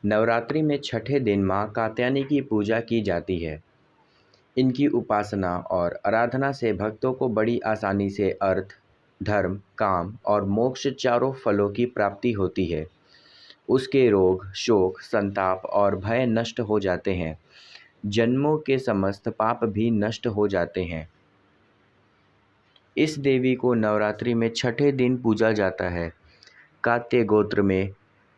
नवरात्रि में छठे दिन माँ कात्यायनी की पूजा की जाती है। इनकी उपासना और आराधना से भक्तों को बड़ी आसानी से अर्थ, धर्म, काम और मोक्ष चारों फलों की प्राप्ति होती है। उसके रोग, शोक, संताप और भय नष्ट हो जाते हैं। जन्मों के समस्त पाप भी नष्ट हो जाते हैं। इस देवी को नवरात्रि में छठे दिन पूजा जाता है। कात्य गोत्र में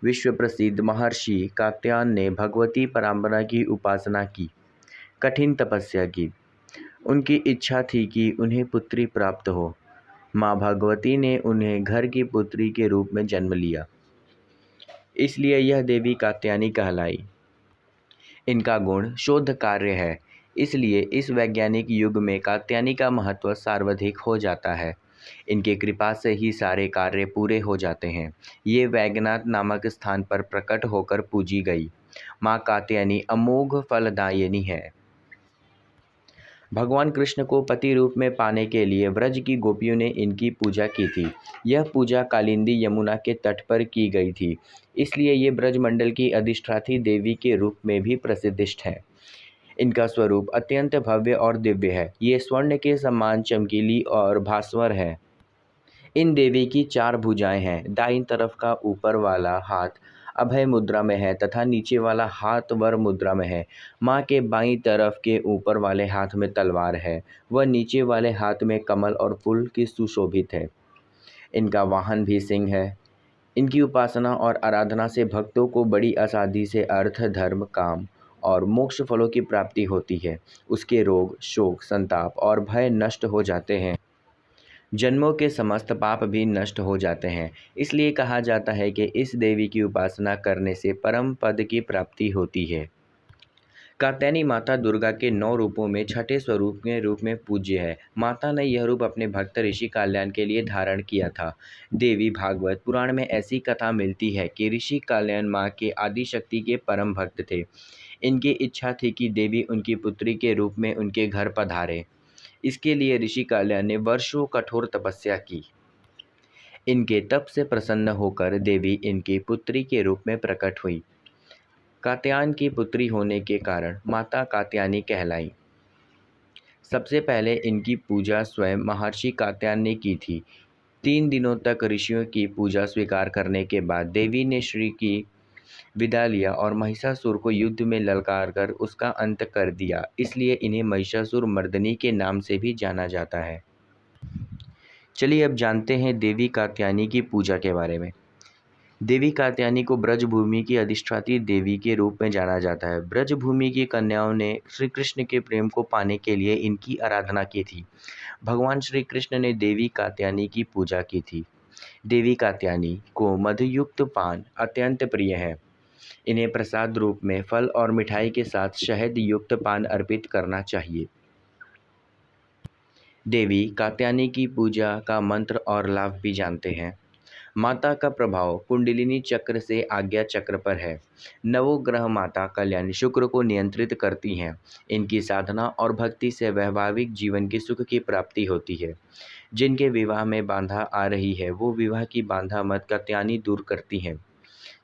विश्व प्रसिद्ध महर्षि कात्यायन ने भगवती पराम्बरा की उपासना की, कठिन तपस्या की। उनकी इच्छा थी कि उन्हें पुत्री प्राप्त हो। माँ भगवती ने उन्हें घर की पुत्री के रूप में जन्म लिया, इसलिए यह देवी कात्यायनी कहलाई। इनका गुण शोध कार्य है, इसलिए इस वैज्ञानिक युग में कात्यायनी का महत्व सर्वाधिक हो जाता है। इनकी कृपा से ही सारे कार्य पूरे हो जाते हैं। ये वैद्यनाथ नामक स्थान पर प्रकट होकर पूजी गई। माँ कात्यायनी अमोघ फलदायिनी है। भगवान कृष्ण को पति रूप में पाने के लिए व्रज की गोपियों ने इनकी पूजा की थी। यह पूजा कालिंदी यमुना के तट पर की गई थी, इसलिए ये ब्रजमंडल की अधिष्ठात्री देवी के रूप में भी प्रसिद्धिष्ट है। इनका स्वरूप अत्यंत भव्य और दिव्य है। ये स्वर्ण के समान चमकीली और भास्वर है। इन देवी की 4 भुजाएं हैं। दाईं तरफ का ऊपर वाला हाथ अभय मुद्रा में है तथा नीचे वाला हाथ वर मुद्रा में है। माँ के बाईं तरफ के ऊपर वाले हाथ में तलवार है। वह नीचे वाले हाथ में कमल और फूल की सुशोभित है। इनका वाहन भी सिंह है। इनकी उपासना और आराधना से भक्तों को बड़ी आसानी से अर्थ, धर्म, काम और मोक्ष फलों की प्राप्ति होती है। उसके रोग, शोक, संताप और भय नष्ट हो जाते हैं। जन्मों के समस्त पाप भी नष्ट हो जाते हैं। इसलिए कहा जाता है कि इस देवी की उपासना करने से परम पद की प्राप्ति होती है। कात्यायनी माता दुर्गा के 9 रूपों में छठे स्वरूप के रूप में पूज्य है। माता ने यह रूप अपने भक्त ऋषि काल्याण के लिए धारण किया था। देवी भागवत पुराण में ऐसी कथा मिलती है कि ऋषि काल्याण माँ के आदि शक्ति के परम भक्त थे। इनकी इच्छा थी कि देवी उनकी पुत्री के रूप में उनके घर पधारे। इसके लिए ऋषि काल्याण ने वर्षों कठोर तपस्या की। इनके तप से प्रसन्न होकर देवी इनकी पुत्री के रूप में प्रकट हुई। कात्यायन की पुत्री होने के कारण माता कात्यायनी कहलाई। सबसे पहले इनकी पूजा स्वयं महर्षि कात्यायन ने की थी। 3 दिनों तक ऋषियों की पूजा स्वीकार करने के बाद देवी ने श्री की विदा लिया और महिषासुर को युद्ध में ललकार कर उसका अंत कर दिया। इसलिए इन्हें महिषासुर मर्दिनी के नाम से भी जाना जाता है। चलिए अब जानते हैं देवी कात्यायनी की पूजा के बारे में। देवी कात्यायनी को ब्रजभूमि की अधिष्ठात्री देवी के रूप में जाना जाता है। ब्रजभूमि की कन्याओं ने श्री कृष्ण के प्रेम को पाने के लिए इनकी आराधना की थी। भगवान श्री कृष्ण ने देवी कात्यायनी की पूजा की थी। देवी कात्यायनी को मधुयुक्त पान अत्यंत प्रिय है। इन्हें प्रसाद रूप में फल और मिठाई के साथ शहद युक्त पान अर्पित करना चाहिए। देवी कात्यायनी की पूजा का मंत्र और लाभ भी जानते हैं। माता का प्रभाव कुंडलिनी चक्र से आज्ञा चक्र पर है। नवोग्रह माता कल्याणी शुक्र को नियंत्रित करती हैं। इनकी साधना और भक्ति से वैवाहिक जीवन की सुख की प्राप्ति होती है। जिनके विवाह में बाधा आ रही है वो विवाह की बाधा मत कात्यायनी दूर करती हैं।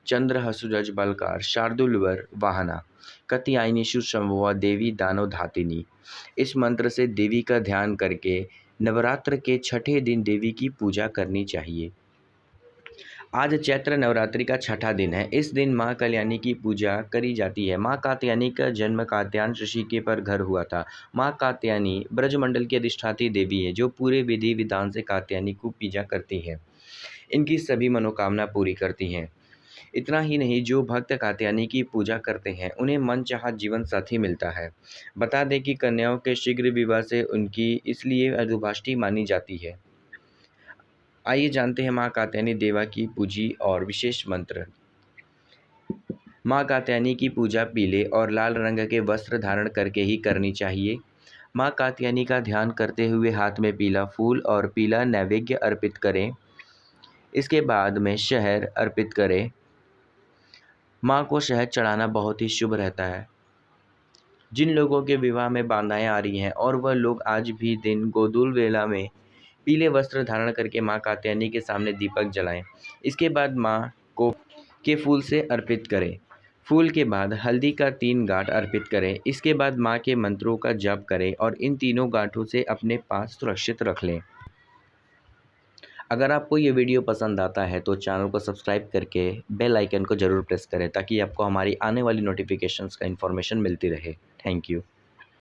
चंद्र हसुरज बलकार शार्दुलवर वाहना कात्यायनी सुसंभवा देवी दानव धातिनी। इस मंत्र से देवी का ध्यान करके नवरात्र के छठे दिन देवी की पूजा करनी चाहिए। आज चैत्र नवरात्रि का छठा दिन है। इस दिन माँ कल्याणी की पूजा करी जाती है। माँ कात्यायनी का जन्म कात्यायन ऋषि के पर घर हुआ था। माँ कात्यायनी ब्रजमंडल की अधिष्ठात्री देवी है जो पूरे विधि विधान से कात्यायनी को पूजा करती है। इनकी सभी मनोकामना पूरी करती हैं। इतना ही नहीं, जो भक्त कात्यायनी की पूजा करते हैं उन्हें मनचाहा जीवन साथी मिलता है। बता दें कि कन्याओं के शीघ्र विवाह से उनकी इसलिए अदुभाष्टि मानी जाती है। आइए जानते हैं माँ कात्यायनी देवा की पूजी और विशेष मंत्र। माँ कात्यायनी की पूजा पीले और लाल रंग के वस्त्र धारण करके ही करनी चाहिए। माँ कात्यायनी का ध्यान करते हुए हाथ में पीला फूल और पीला नैवेद्य अर्पित करें। इसके बाद में शहद अर्पित करें। माँ को शहद चढ़ाना बहुत ही शुभ रहता है। जिन लोगों के विवाह में बाधाएं आ रही हैं और वह लोग आज भी दिन गोधूल वेला में पीले वस्त्र धारण करके माँ कात्यायनी के सामने दीपक जलाएं। इसके बाद माँ को के फूल से अर्पित करें। फूल के बाद हल्दी का 3 गांठ अर्पित करें। इसके बाद माँ के मंत्रों का जप करें और इन तीनों गांठों से अपने पास सुरक्षित रख लें। अगर आपको ये वीडियो पसंद आता है तो चैनल को सब्सक्राइब करके बेल आइकन को ज़रूर प्रेस करें ताकि आपको हमारी आने वाली नोटिफिकेशंस का इन्फॉर्मेशन मिलती रहे। Thank you.